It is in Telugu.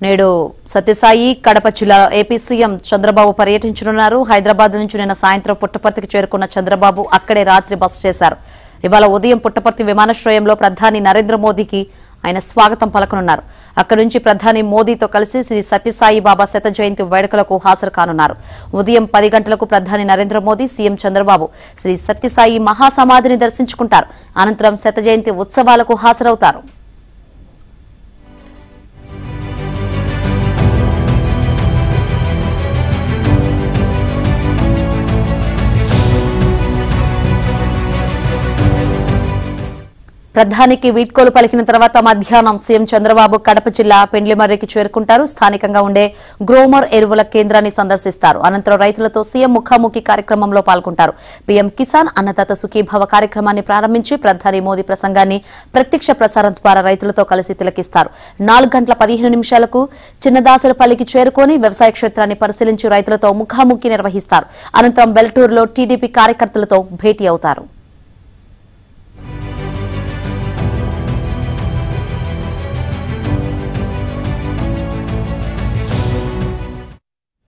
నేడు సత్యసాయి కడప జిల్లా ఏపీ సీఎం చంద్రబాబు పర్యటించనున్నారు. హైదరాబాద్ నుంచి నిన్న సాయంత్రం పుట్టపర్తికి చేరుకున్న చంద్రబాబు అక్కడే రాత్రి బస చేశారు. ఇవాళ ఉదయం పుట్టపర్తి విమానాశ్రయంలో ప్రధాని నరేంద్ర మోదీకి ఆయన స్వాగతం పలకనున్నారు. అక్కడి నుంచి ప్రధాని మోదీతో కలిసి శ్రీ సత్యసాయి బాబా శత జయంతి వేడుకలకు హాజరు కానున్నారు. ఉదయం 10 గంటలకు ప్రధాని నరేంద్ర మోదీ, సీఎం చంద్రబాబు శ్రీ సత్యసాయి మహాసమాధిని దర్శించుకుంటారు. అనంతరం శత జయంతి ఉత్సవాలకు హాజరవుతారు. ప్రధానికి వీడ్కోలు పలికిన తర్వాత మధ్యాహ్నం సీఎం చంద్రబాబు కడప జిల్లా పెండ్లిమర్రికి చేరుకుంటారు. స్థానికంగా ఉండే గ్రోమర్ ఎరువుల కేంద్రాన్ని సందర్శిస్తారు. అనంతరం రైతులతో సీఎం ముఖాముఖి కార్యక్రమంలో పాల్గొంటారు. పీఎం కిసాన్ అన్నదాత సుఖీభవ కార్యక్రమాన్ని ప్రారంభించి ప్రధాని మోదీ ప్రసంగాన్ని ప్రత్యక్ష ప్రసారం ద్వారా రైతులతో కలిసి తిలకిస్తారు. 4:15 చిన్నదాసరపల్లికి చేరుకుని వ్యవసాయ క్షేత్రాన్ని పరిశీలించి రైతులతో ముఖాముఖి నిర్వహిస్తారు. అనంతరం వెల్టూరులో టీడీపీ కార్యకర్తలతో భేటీ అవుతారు.